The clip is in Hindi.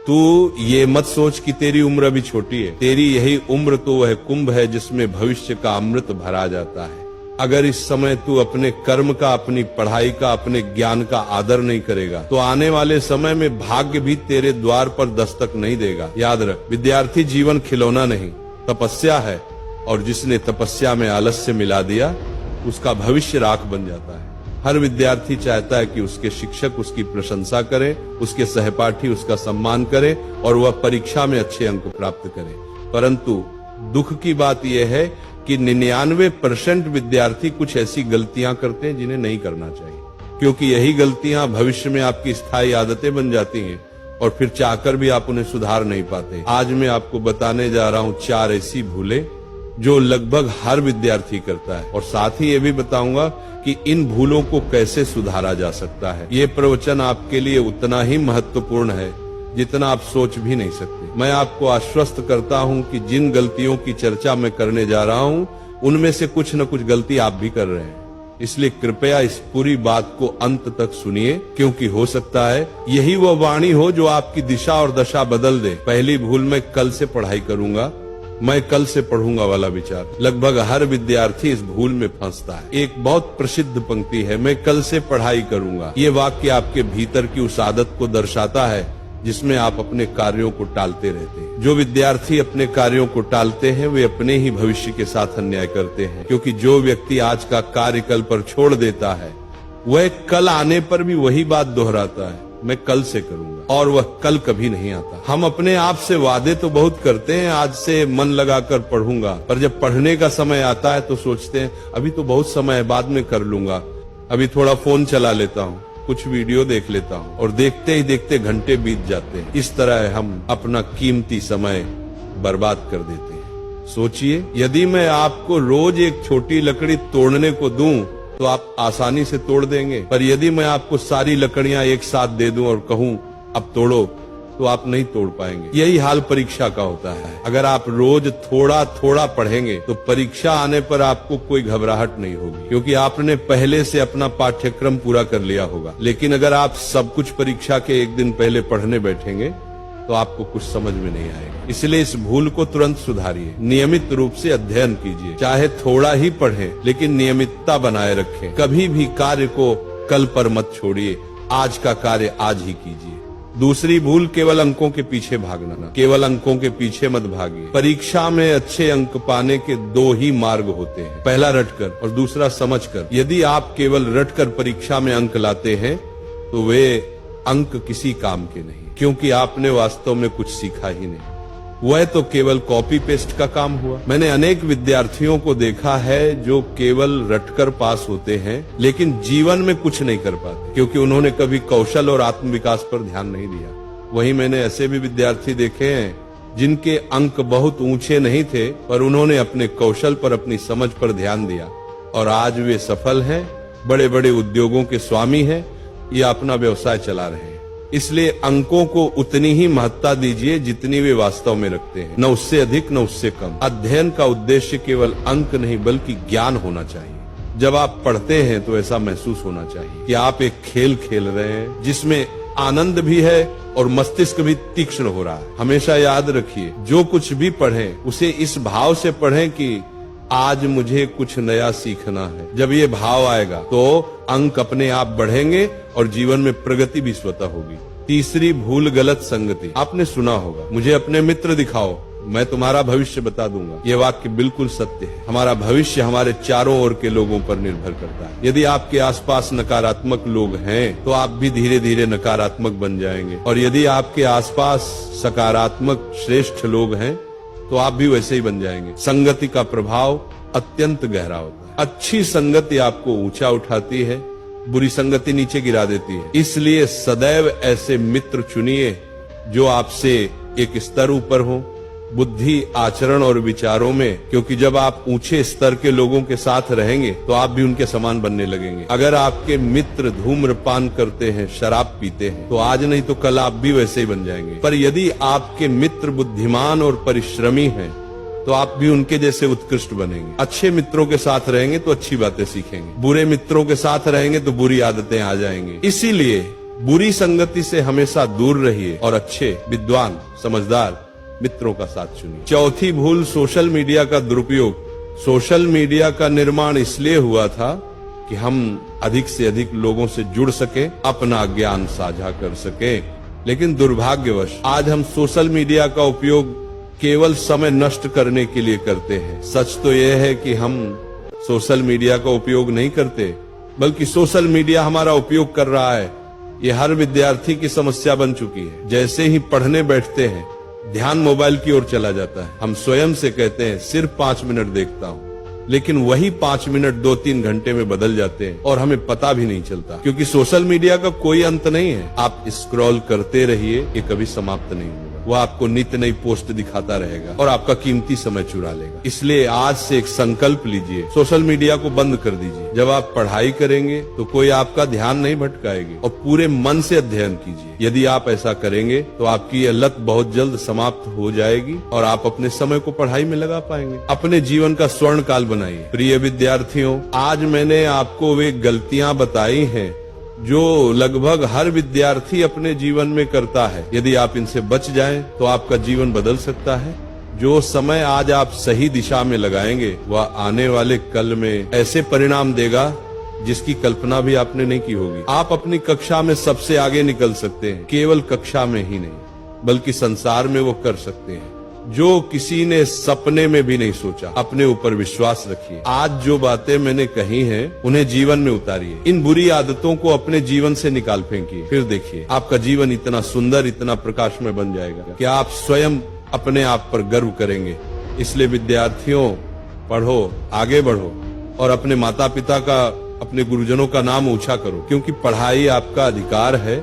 तू ये मत सोच कि तेरी उम्र अभी छोटी है। तेरी यही उम्र तो वह कुंभ है जिसमें भविष्य का अमृत भरा जाता है। अगर इस समय तू अपने कर्म का, अपनी पढ़ाई का, अपने ज्ञान का आदर नहीं करेगा तो आने वाले समय में भाग्य भी तेरे द्वार पर दस्तक नहीं देगा। याद रख, विद्यार्थी जीवन खिलौना नहीं, तपस्या है, और जिसने तपस्या में आलस्य मिला दिया उसका भविष्य राख बन जाता है। हर विद्यार्थी चाहता है कि उसके शिक्षक उसकी प्रशंसा करें, उसके सहपाठी उसका सम्मान करें और वह परीक्षा में अच्छे अंक प्राप्त करे। परंतु दुख की बात यह है कि 99% विद्यार्थी कुछ ऐसी गलतियां करते हैं जिन्हें नहीं करना चाहिए, क्योंकि यही गलतियां भविष्य में आपकी स्थायी आदतें बन जाती हैं और फिर चाहकर भी आप उन्हें सुधार नहीं पाते। आज मैं आपको बताने जा रहा हूं 4 ऐसी भूलें जो लगभग हर विद्यार्थी करता है, और साथ ही ये भी बताऊंगा कि इन भूलों को कैसे सुधारा जा सकता है। ये प्रवचन आपके लिए उतना ही महत्वपूर्ण है जितना आप सोच भी नहीं सकते। मैं आपको आश्वस्त करता हूं कि जिन गलतियों की चर्चा मैं करने जा रहा हूं उनमें से कुछ न कुछ गलती आप भी कर रहे हैं। इसलिए कृपया इस पूरी बात को अंत तक सुनिए, क्योंकि हो सकता है यही वह वाणी हो जो आपकी दिशा और दशा बदल दे। पहली भूल, मैं कल से पढ़ाई करूंगा, मैं कल से पढ़ूंगा वाला विचार। लगभग हर विद्यार्थी इस भूल में फंसता है। एक बहुत प्रसिद्ध पंक्ति है, मैं कल से पढ़ाई करूंगा। ये वाक्य आपके भीतर की उस आदत को दर्शाता है जिसमें आप अपने कार्यों को टालते रहते हैं। जो विद्यार्थी अपने कार्यों को टालते हैं वे अपने ही भविष्य के साथ अन्याय करते हैं, क्योंकि जो व्यक्ति आज का कार्य कल पर छोड़ देता है वह कल आने पर भी वही बात दोहराता है, मैं कल से करूंगा, और वह कल कभी नहीं आता। हम अपने आप से वादे तो बहुत करते हैं, आज से मन लगाकर पढ़ूंगा, पर जब पढ़ने का समय आता है तो सोचते हैं अभी तो बहुत समय है, बाद में कर लूंगा, अभी थोड़ा फोन चला लेता हूँ, कुछ वीडियो देख लेता हूँ, और देखते ही देखते घंटे बीत जाते हैं। इस तरह हम अपना कीमती समय बर्बाद कर देते हैं। सोचिए, यदि मैं आपको रोज एक छोटी लकड़ी तोड़ने को दूं तो आप आसानी से तोड़ देंगे, पर यदि मैं आपको सारी लकड़ियां एक साथ दे दूं और कहूं अब तोड़ो तो आप नहीं तोड़ पाएंगे। यही हाल परीक्षा का होता है। अगर आप रोज थोड़ा थोड़ा पढ़ेंगे तो परीक्षा आने पर आपको कोई घबराहट नहीं होगी, क्योंकि आपने पहले से अपना पाठ्यक्रम पूरा कर लिया होगा। लेकिन अगर आप सब कुछ परीक्षा के एक दिन पहले पढ़ने बैठेंगे तो आपको कुछ समझ में नहीं आएगा। इसलिए इस भूल को तुरंत सुधारिए। नियमित रूप से अध्ययन कीजिए, चाहे थोड़ा ही पढ़ें, लेकिन नियमितता बनाए रखें। कभी भी कार्य को कल पर मत छोड़िए, आज का कार्य आज ही कीजिए। दूसरी भूल, केवल अंकों के पीछे भागना। केवल अंकों के पीछे मत भागिए। परीक्षा में अच्छे अंक पाने के 2 ही मार्ग होते हैं, पहला रटकर और दूसरा समझकर। यदि आप केवल रटकर परीक्षा में अंक लाते हैं तो वे अंक किसी काम के नहीं, क्योंकि आपने वास्तव में कुछ सीखा ही नहीं। वह तो केवल कॉपी पेस्ट का काम हुआ। मैंने अनेक विद्यार्थियों को देखा है जो केवल रटकर पास होते हैं लेकिन जीवन में कुछ नहीं कर पाते, क्योंकि उन्होंने कभी कौशल और आत्मविकास पर ध्यान नहीं दिया। वहीं मैंने ऐसे भी विद्यार्थी देखे हैं जिनके अंक बहुत ऊंचे नहीं थे, पर उन्होंने अपने कौशल पर, अपनी समझ पर ध्यान दिया, और आज वे सफल हैं, बड़े बड़े उद्योगों के स्वामी हैं या अपना व्यवसाय चला रहे हैं। इसलिए अंकों को उतनी ही महत्ता दीजिए जितनी वे वास्तव में रखते हैं, न उससे अधिक न उससे कम। अध्ययन का उद्देश्य केवल अंक नहीं बल्कि ज्ञान होना चाहिए। जब आप पढ़ते हैं तो ऐसा महसूस होना चाहिए कि आप एक खेल खेल रहे हैं जिसमें आनंद भी है और मस्तिष्क भी तीक्ष्ण हो रहा है। हमेशा याद रखिए, जो कुछ भी पढ़ें उसे इस भाव से पढ़ें कि आज मुझे कुछ नया सीखना है। जब ये भाव आएगा तो अंक अपने आप बढ़ेंगे और जीवन में प्रगति भी स्वतः होगी। तीसरी भूल, गलत संगति। आपने सुना होगा, मुझे अपने मित्र दिखाओ, मैं तुम्हारा भविष्य बता दूंगा। ये वाक्य बिल्कुल सत्य है। हमारा भविष्य हमारे चारों ओर के लोगों पर निर्भर करता है। यदि आपके आसपास नकारात्मक लोग हैं तो आप भी धीरे धीरे नकारात्मक बन जाएंगे, और यदि आपके आसपास सकारात्मक श्रेष्ठ लोग हैं तो आप भी वैसे ही बन जाएंगे। संगति का प्रभाव अत्यंत गहरा होता है। अच्छी संगति आपको ऊंचा उठाती है, बुरी संगति नीचे गिरा देती है। इसलिए सदैव ऐसे मित्र चुनिए जो आपसे एक स्तर ऊपर हो, बुद्धि, आचरण और विचारों में, क्योंकि जब आप ऊंचे स्तर के लोगों के साथ रहेंगे तो आप भी उनके समान बनने लगेंगे। अगर आपके मित्र धूम्रपान करते हैं, शराब पीते हैं, तो आज नहीं तो कल आप भी वैसे ही बन जाएंगे। पर यदि आपके मित्र बुद्धिमान और परिश्रमी हैं तो आप भी उनके जैसे उत्कृष्ट बनेंगे। अच्छे मित्रों के साथ रहेंगे तो अच्छी बातें सीखेंगे, बुरे मित्रों के साथ रहेंगे तो बुरी आदतें आ जाएंगी। इसीलिए बुरी संगति से हमेशा दूर रहिए और अच्छे, विद्वान, समझदार मित्रों का साथ चुनिए। चौथी भूल, सोशल मीडिया का दुरुपयोग। सोशल मीडिया का निर्माण इसलिए हुआ था कि हम अधिक से अधिक लोगों से जुड़ सके, अपना ज्ञान साझा कर सके। लेकिन दुर्भाग्यवश आज हम सोशल मीडिया का उपयोग केवल समय नष्ट करने के लिए करते हैं। सच तो यह है कि हम सोशल मीडिया का उपयोग नहीं करते, बल्कि सोशल मीडिया हमारा उपयोग कर रहा है। ये हर विद्यार्थी की समस्या बन चुकी है। जैसे ही पढ़ने बैठते हैं, ध्यान मोबाइल की ओर चला जाता है। हम स्वयं से कहते हैं सिर्फ 5 मिनट देखता हूँ, लेकिन वही 5 मिनट 2-3 घंटे में बदल जाते हैं और हमें पता भी नहीं चलता, क्योंकि सोशल मीडिया का कोई अंत नहीं है। आप स्क्रॉल करते रहिए, ये कभी समाप्त नहीं होगा। वो आपको नित्य नई पोस्ट दिखाता रहेगा और आपका कीमती समय चुरा लेगा। इसलिए आज से एक संकल्प लीजिए, सोशल मीडिया को बंद कर दीजिए। जब आप पढ़ाई करेंगे तो कोई आपका ध्यान नहीं भटकाएगी और पूरे मन से अध्ययन कीजिए। यदि आप ऐसा करेंगे तो आपकी यह लत बहुत जल्द समाप्त हो जाएगी और आप अपने समय को पढ़ाई में लगा पाएंगे। अपने जीवन का स्वर्ण काल बनाइए। प्रिय विद्यार्थियों, आज मैंने आपको वे गलतियां बताई हैं जो लगभग हर विद्यार्थी अपने जीवन में करता है। यदि आप इनसे बच जाएं तो आपका जीवन बदल सकता है। जो समय आज आप सही दिशा में लगाएंगे, वह आने वाले कल में ऐसे परिणाम देगा जिसकी कल्पना भी आपने नहीं की होगी। आप अपनी कक्षा में सबसे आगे निकल सकते हैं, केवल कक्षा में ही नहीं बल्कि संसार में वो कर सकते हैं जो किसी ने सपने में भी नहीं सोचा। अपने ऊपर विश्वास रखिए। आज जो बातें मैंने कही हैं, उन्हें जीवन में उतारिए। इन बुरी आदतों को अपने जीवन से निकाल फेंकिए। फिर देखिए आपका जीवन इतना सुंदर, इतना प्रकाशमय बन जाएगा कि आप स्वयं अपने आप पर गर्व करेंगे। इसलिए विद्यार्थियों, पढ़ो, आगे बढ़ो और अपने माता पिता का, अपने गुरुजनों का नाम ऊंचा करो, क्योंकि पढ़ाई आपका अधिकार है।